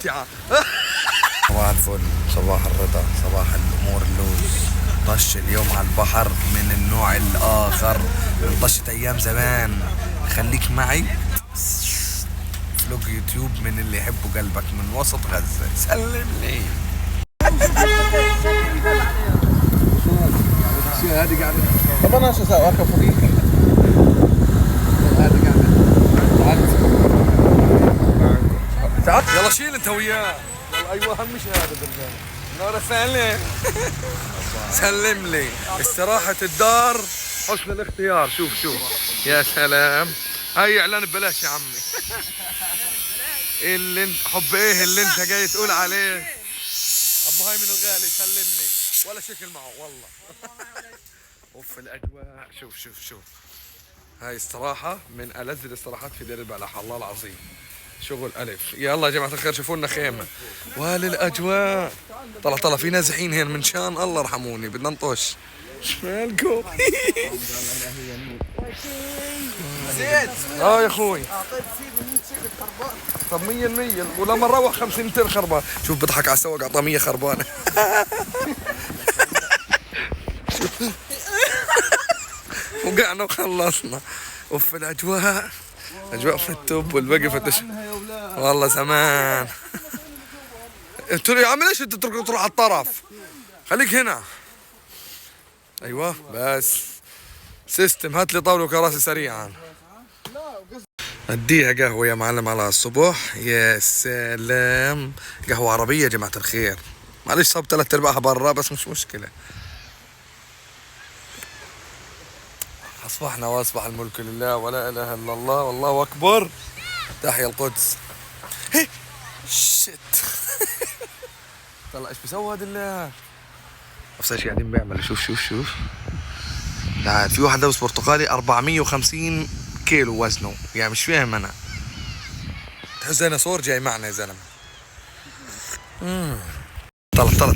صباح الفل، صباح الرضا، صباح الامور اللوز. طش اليوم على البحر من النوع الاخر من طشة ايام زمان. خليك معي. فلوج يوتيوب من اللي يحبوا قلبك من وسط غزة. سلم لي. هذه قاعدة. طب انا شو اسوي؟ اركب فوقيك. هذه قاعدة. تعال. يلا شيل انت وياه. ايوه اهم شيء هذا بالجنة. نور سلم. سلم لي. استراحة الدار حسن الاختيار. شوف يا سلام. هاي اعلان ببلاش يا عمي. اللي انت حب ايه اللي انت جاي تقول عليه؟ ابو هاي من الغالي سلمني ولا شكل معه والله. اوف الاجواء. شوف هاي استراحة من ألذ الاستراحات في دير البلح. الله العظيم شغل ألف. يلا يا جماعة الخير شوفوا لنا خيمة وللأجواء. طلع في نازحين هنا من شان الله ارحموني بدنا نطش. شمالكم؟ زيد يا اخوي. اعطيت سيدي 100 شيء خربان. طب 100% ولما نروح 50 200 خربان. شوف بضحك على السواق اعطاه 100 خربانة. وقعنا وخلصنا. اوف الاجواء. اجواء في التوب والباقي فتش. والله زمان. يا عم ليش انت تروح على الطرف؟ خليك هنا. ايوه بس سيستم. هات لي طاوله وكراسي سريعا. اديها قهوه يا معلم على الصبح. يا سلام. قهوه عربيه يا جماعه الخير. معلش صاب 3/4 برا بس مش مشكله. اصبحنا واصبح الملك لله ولا اله الا الله والله اكبر. تحيا القدس. هي شت. طلع ايش بيسوي هذا اللي نفس ايش قاعدين بيعمل. شوف تعال. في واحد لابس برتقالي 450 كيلو وزنه. يعني مش فاهم انا. تحس ديناصور جاي معنا يا زلمه.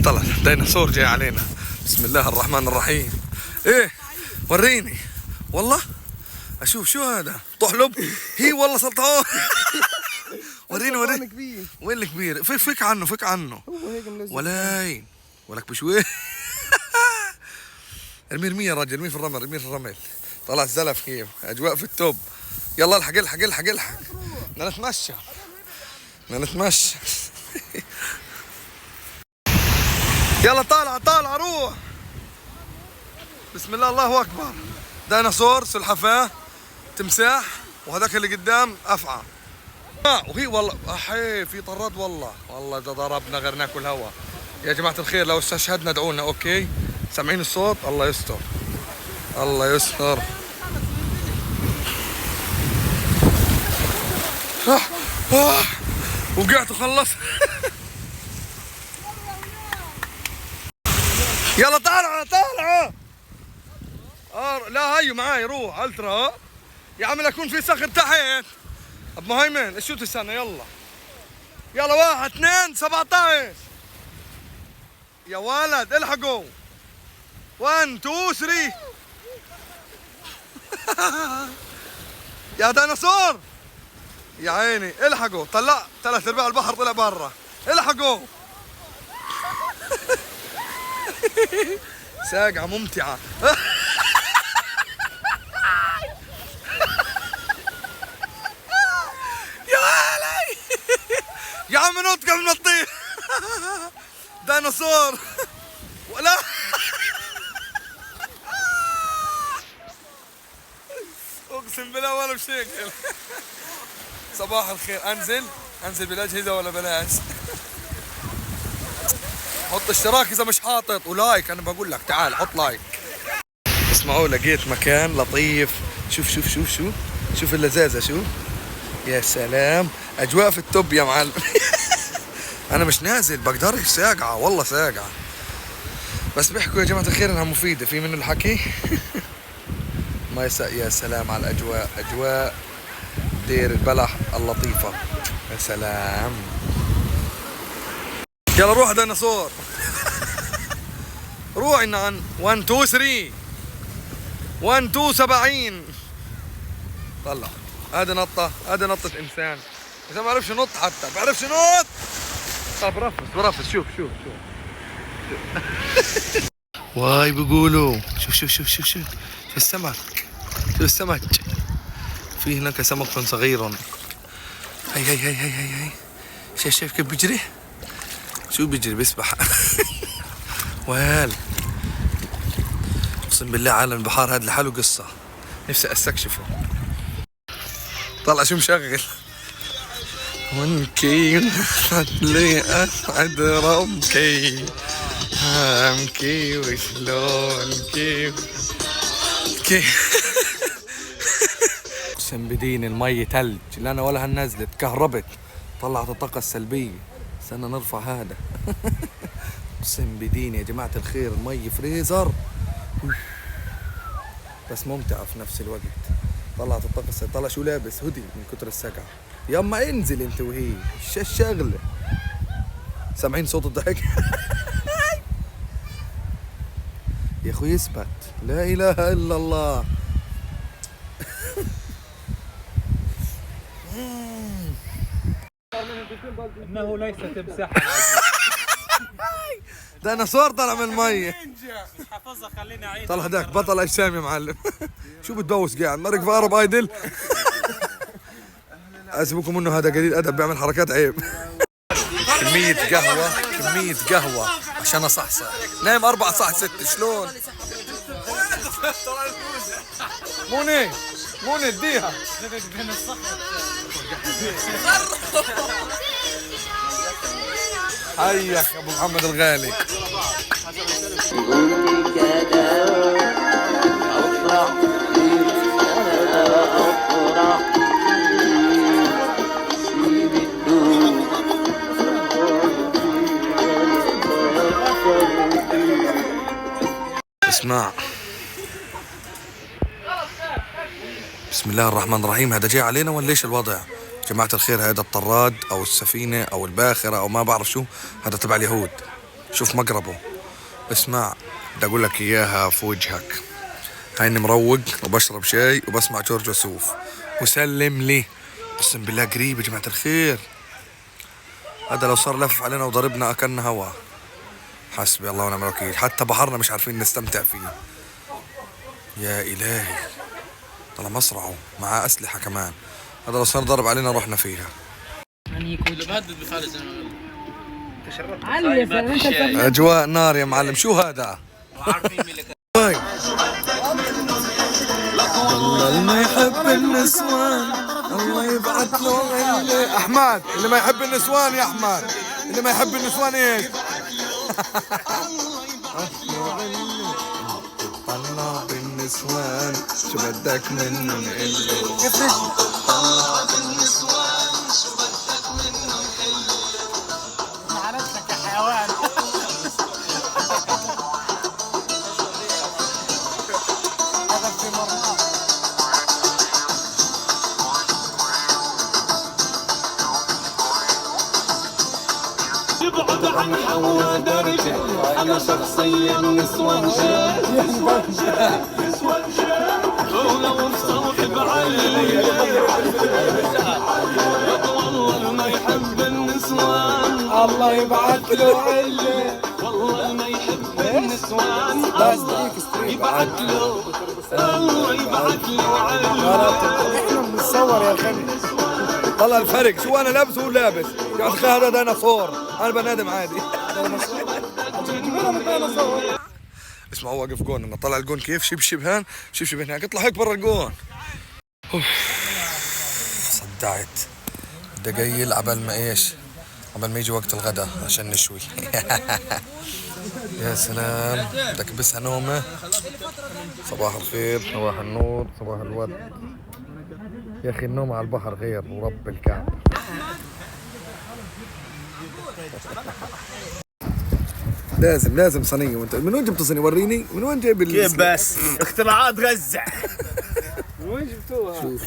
طلع ديناصور جاي علينا. بسم الله الرحمن الرحيم. ايه وريني. والله اشوف شو هذا. طحلب. هي والله سلطان. وريني وين الكبير؟ فك عنه ولاين ولك بشوي. ارمي يا رجل. ارمي في الرمل. طلع الزلف كيف. اجواء في التوب. يلا الحق. بدنا نتمشى. يلا طالع روح. بسم الله الله اكبر. ديناصور سلحفاه تمساح وهذاك اللي قدام افعى. وهي والله احي في طراد. والله اذا ضربنا غير ناكل هوا. يا جماعه الخير لو استشهدنا ادعونا. اوكي سامعين الصوت؟ الله يستر. وقعت وخلص. يلا طالعه. لا هيو معاي روح الترا. يا عم يكون في صخر تحت. ابو مهيمن ايش شو تستنى؟ يلا 1 2 17. يا ولد الحقوا. 1 2 3. يا ديناصور يا عيني الحقوا. طلع 3/4 البحر طلع برا. الحقوا. ساقعة ممتعة. يا ولي. يا عم نط قبل ما تطير. ديناصور. ولا اقسم بالله ولا بشكل. صباح الخير. انزل بالاجهزه ولا بلاش؟ حط اشتراك اذا مش حاطط ولايك. انا بقول لك تعال حط لايك. اسمعوا لقيت مكان لطيف. شوف اللذاذه. شوف يا سلام. اجواء في التوب يا معلم. انا مش نازل بقدرش. ساقعه والله ساقعه. بس بيحكوا يا جماعه الخير انها مفيده. في من الحكي. ما يا سلام على الاجواء. اجواء دير البلح اللطيفه. يا سلام. يلا روح ديناصور. روح عن 1 2 3. 1 2 70. طلع. هذه نطه انسان. اذا ما بعرفش ينط حتى بعرفش ينط. برفس شوف واي بيقولوا شوف السمك، شوف السمك، في هناك سمك صغير. هي شايف كيف بيجري؟ شو بيجري بيسبح. ويل اقسم بالله عالم البحار هذا لحاله قصة، نفسي استكشفه. طلع شو مشغل؟ ونكي لي اسعد ربكي هامكي وشلون كي اقسم بدين المي تلج، لا ولا هنزلت كهربت، طلعت الطاقة السلبية. استنى نرفع هذا. اقسم بدين يا جماعة الخير المي فريزر بس ممتعة في نفس الوقت. طلعت الطاقة السلبية. طلع شو لابس هودي من كتر السقعة. يما انزل انت وهي شو الشغلة. سامعين صوت الضحك؟ يا اخوي اثبت، لا اله الا الله. انه ليس تمساحا. ديناصور طلع من المي. مش حافظها خليني اعيد. طلع هداك بطل اجسام يا معلم. شو بتبوس قاعد مرق في اقرب ايدل. اسبكم انه هذا قليل ادب بيعمل حركات عيب. كمية قهوة عشان اصحصح. نايم 4 صح 6 شلون؟ موني اديها. حيك ابو محمد الغالي. اسمع، بسم الله الرحمن الرحيم. هذا جاي علينا ولا ايش الوضع؟ جماعة الخير هذا الطراد او السفينة او الباخرة او ما بعرف شو، هذا تبع اليهود. شوف مقربه. اسمع بدي اقول لك اياها في وجهك. هيني مروق وبشرب شاي وبسمع جورج وسوف وسلم لي. اقسم بالله قريب يا جماعة الخير. هذا لو صار لف علينا وضربنا اكلنا هوا. حسبي الله ونعم الوكيل. حتى بحرنا مش عارفين نستمتع فيه. يا الهي طلع مصرعه مع اسلحة كمان. هذا لو صار ضرب علينا رحنا فيها. بهدد بخالد زي ما علي يا زلمه انت اجواء نار يا معلم. شو هذا؟ عارفين مين اللي الله ما يحب النسوان الله يبعث له احمد. اللي ما يحب النسوان يا احمد، اللي ما يحب النسوان ايش؟ طلع بالنسوان شو بدك منه اللي طلع بالنسوان شو بدك منه اللي معرفتك يا حيوان. هذا في مرمى. يبعد عن حوا درجة أنا شخصيا نسوان ولو مصوحب علي والله ما يحب النسوان الله يبعث له علة. والله ما يحب النسوان يبعث له الله يبعث له علي. احنا بنتصور يا خمي. طلع الفرق. شو انا لابس وهو لابس. يا اخي هذا ديناصور انا بنادم عادي. اسمع هو واقف جون لما طلع الجون كيف شبشب هان شبشب هناك اطلع هيك برا الجون. صدعت. بدي عبال ما ايش؟ عبال ما يجي وقت الغداء عشان نشوي. يا سلام بدك بس نومه. صباح الخير صباح النور صباح الورد. يا اخي النوم على البحر غير ورب الكعب. لازم صينية. وانت من وين جبت صينية؟ وريني من وين جايب كيف بس اختراعات غزة. من وين جبتوها؟ شوف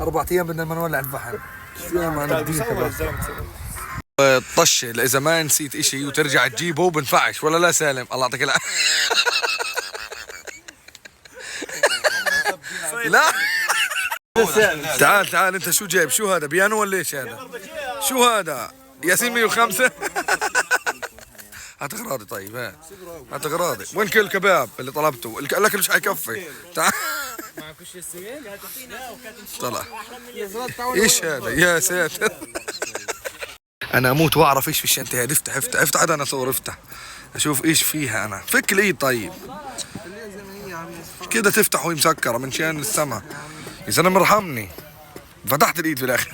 4 ايام بدنا ما نولع الفحم. شو ما نديها طش اذا ما نسيت اشي وترجع تجيبه بنفعش ولا لا سالم. الله يعطيك العافية. لا تعال انت شو جايب؟ شو هذا بيانو ولا ايش هذا؟ شو هذا؟ ياسين 105. هات اغراضي طيب، هات اغراضي. وين كل الكباب اللي طلبته؟ الاكل مش حيكفي. تعال طلع. ايش هذا يا ساتر. انا اموت واعرف ايش في الشنطه هذه. افتح افتح افتح، هذا انا صور. افتح اشوف ايش فيها. انا فك الايد طيب كده تفتح وهي مسكره من شان السما. يا زلمه ارحمني، فتحت الايد في الاخر.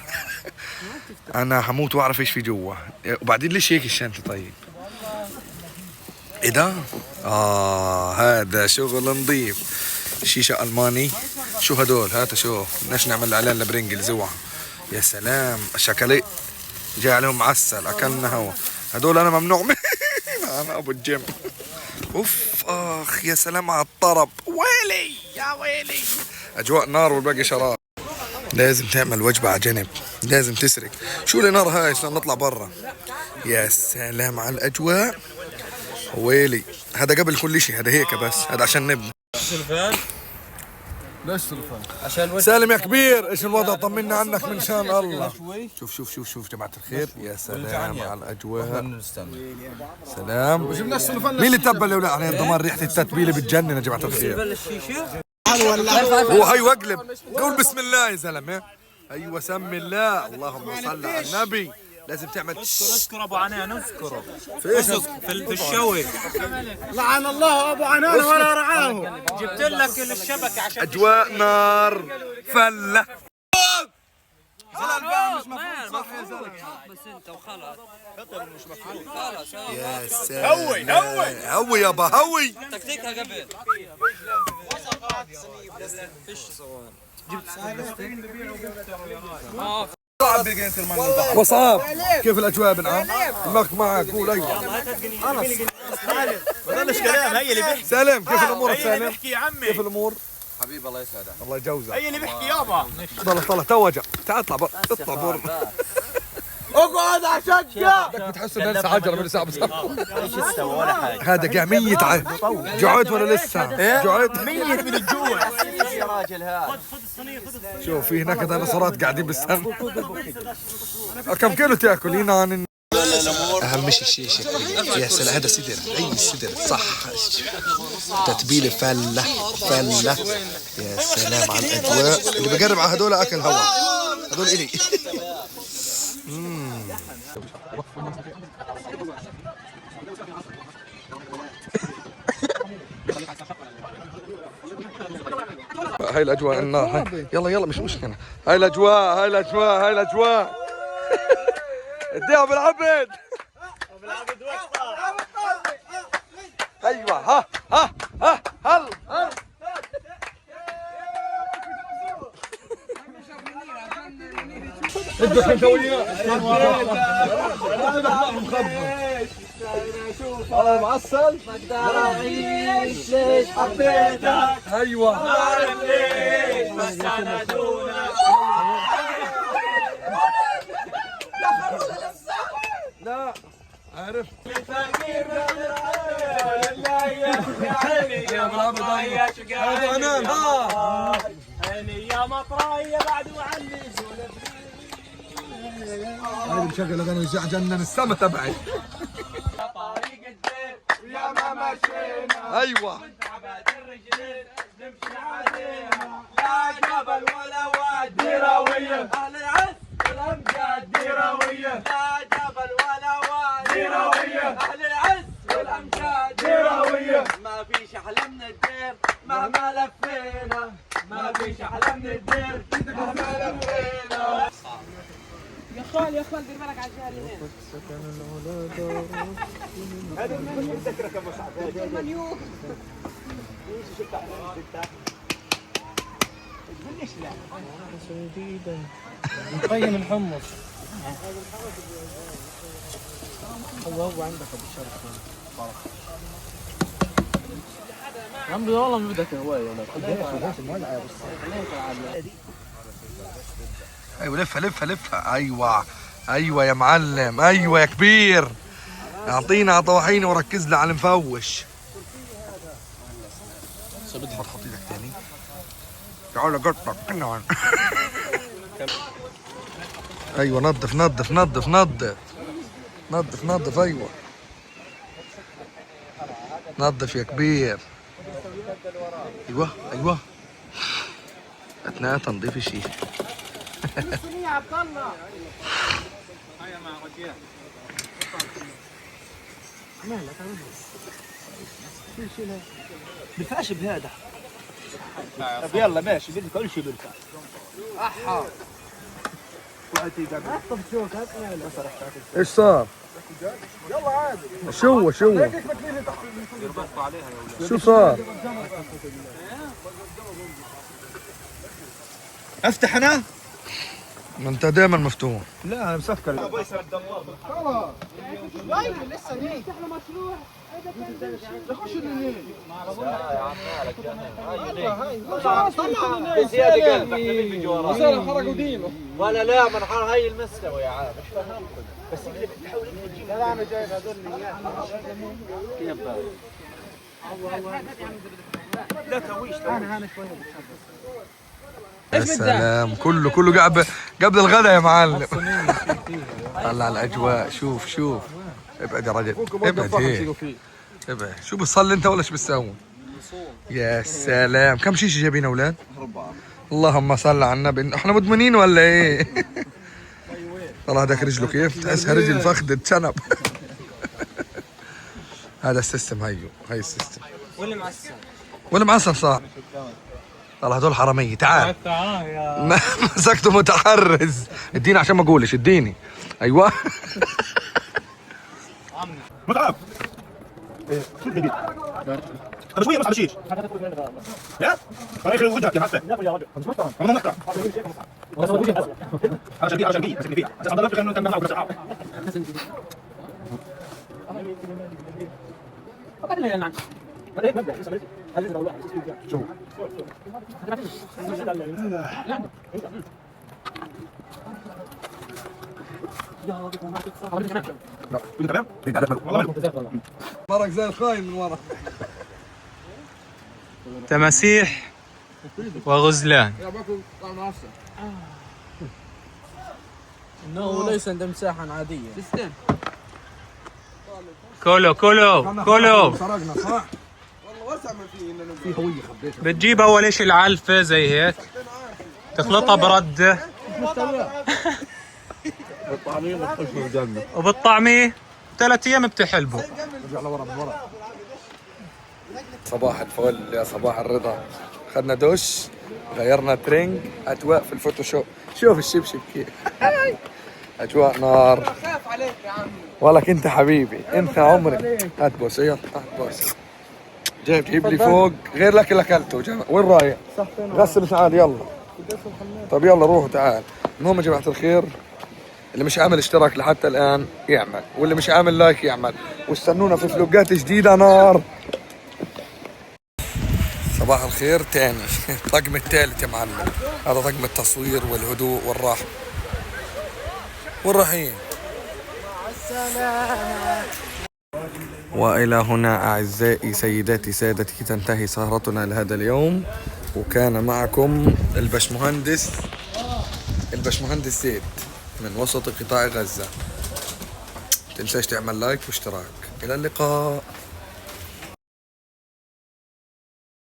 انا حموت واعرف ايش في جوا. وبعدين ليش هيك الشنطه طيب؟ ايه ده؟ هذا شغل نظيف. شيشه الماني. شو هدول؟ هات شوف. بدناش نعمل اعلان لبرنجل زوعه. يا سلام الشكلي جاي عليهم معسل. اكلنا هوا هدول. انا ممنوع. انا ابو الجيم. اوف اخ يا سلام على الطرب. ويلي يا ويلي. اجواء نار والباقي شراب. لازم تعمل وجبه على جنب. لازم تسرق. شو اللي نار هاي عشان نطلع برا. يا سلام على الاجواء. ويلي هذا قبل كل شيء. هذا هيك بس. هذا عشان نبدا. ليش سلفان؟ عشان سالم يا كبير، ايش الوضع؟ طمنا عنك من شان الله. شوف شوف شوف شوف جماعة الخير. يا سلام على الاجواء. سلام. مين اللي تبل يا ولاد؟ عليه الضمان. ريحة التتبيلة بتجنن يا جماعة الخير. هو هي واقلب. قول بسم الله يا زلمة. ايوه سمي الله. اللهم صل على النبي. لازم تعمل اذكر ابو عنان. اذكره في ايش؟ في الشوي. لعن الله ابو عنان ولا رعاه. جبت لك الشبكه عشان اجواء نار فله. بس انت وخلاص خلاص. يا سلام. هوي يابا هوي. تكتيكها قبل فيش صوان. وصاب. كيف الاجواء بن عم؟ المك معك. قول ايوه. بلاش كلام. هي اللي بيحكي. سالم كيف الامور؟ سالم بيحكي يا عمي. كيف الامور؟ حبيبي الله يسعدك. الله يجوزك. هي اللي بيحكي يابا. طلع طلع توجع. تعال اطلع برا. اطلع برا. اقعد اشجع. بدك بتحس ان لسه عجله من ساعه بس. ايش استوى ولا حاجه. هذا قاع ميت. جوعت ولا لسه؟ جوعت. ميت من الجوع. يا راجل هذا. شوف في هناك ديناصورات قاعدين بالسن. كم كيلو تاكل هنا عن اهم شيء الشيشه. يا سلام هذا صدر. اي صدر صح. تتبيله فله فله. يا سلام على الاجواء. اللي بقرب على هذول اكل هوا. هذول الي. هاي الاجواء النار. هاي. يلا يلا مش مشكله. هاي الاجواء هاي الاجواء هاي الاجواء. اديها بالعبد. ايوه ها ها ها هل بدك انت وياه. والله معسل. اعيش ليش حبيتك. ايوه عارف ليش بس انا دونك. لا عارف. يا مطرية ابو عنان. عيني يا مطرية بعد وعني هاي مشغل اغاني جنن السما تبعي. طريق الدين يا ما مشينا. ايوه تعبت الرجلين نمشي عليها. لا جبل ولا وادي. ديراوية اهل العز والامجاد. ديراوية لا جبل ولا وادي. ديراوية اهل العز والامجاد. ديراوية ما فيش احلى من الدير مهما لفينا. ما فيش احلى من الدير مهما لفينا. يا خال دير بالك على الجهه اليمين. هذا من ذكرك ابو سعد. منيو قيم الحمص. هو عندك ابو الشرف. عمري والله ما بدك هوايه ولا. ايوه لفها لفها لفها. ايوه ايوه يا معلم. ايوه يا كبير. اعطينا طواحيني وركز لي على المفوش. حط ايدك تاني. تعال قطك. ايوه نظف نظف نظف نظف. نظف نظف، ايوه نظف يا كبير. ايوه ايوه، اثناء تنظيف الشيء. الصينية يا عبد الله. بينفعش بهذا. طب يلا ماشي، بدي كل شيء بينفع. ايش صار؟ شو شو صار؟ افتح انا؟ ما انت دائما مفتوح. لا انا مسكر. لسه ليه؟ احنا مشروع. نخش اليمين. خلاص طلعوا زيادة قلبك مين بيجي وراك؟ صار حركوا دينه. ولا لا منحر هاي المستوى يا عم مش فاهمكم. بس انت بتحاول تجيب. لا انا جايب هذول لا تويش انا شويه. يا سلام، كله قبل الغداء يا معلم. طلع الاجواء، شوف ابعد يا رجل، ابعد هيك ابعد. شو بتصلي انت ولا شو بتسوي؟ يا سلام، كم شيشه جايبين اولاد؟ 4. اللهم صل على النبي، احنا مدمنين ولا ايه؟ والله هذاك رجله كيف تحسها رجل فخذ اتشنب. هذا السيستم، هي السيستم. واللي معصم صار. والله هذول حرامية. تعال مسكته متحرز. اديني عشان ما اقولش، اديني. ايوه متعب. شو الجديد؟ طب شوية بس على شيء. يا؟ طريق وجهك يا حسن. أنا نقطع. على شقي مسكني فيه. بس أنا ضربت إنه كان معه كسر. شو؟ لا تمام؟ مرق زي الخاين من ورا. تماسيح وغزلان. انه ليس عند مساحة عادية. كولو سرقنا صح؟ والله وسع ما فيه، في هوية خبيتها. بتجيب اول اشي العلفة زي هيك، تخلطها بردة وبالطعمية 3 أيام بتحلبوا. رجع لورا من ورا. صباح الفل يا صباح الرضا. خدنا دش، غيرنا ترنج، اجواء في الفوتوشوب. شوف الشبشب كيف. اجواء نار. خاف عليك يا عمي. ولك انت حبيبي، انت عمري. هات بوسه، يلا هات بوسه. جاي تجيب لي فوق غير لك اللي اكلته. وين رايح؟ غسل تعال يلا. طب يلا روحوا تعال. المهم يا جماعه الخير، اللي مش عامل اشتراك لحتى الان يعمل، واللي مش عامل لايك يعمل، واستنونا في فلوقات جديده نار. صباح الخير تاني. الطقم الثالث يا معلم. هذا طقم التصوير والهدوء والراحه والرحيم. وإلى هنا أعزائي سيداتي سادتي تنتهي سهرتنا لهذا اليوم، وكان معكم البشمهندس زيد من وسط قطاع غزة. تنساش تعمل لايك واشتراك. إلى اللقاء.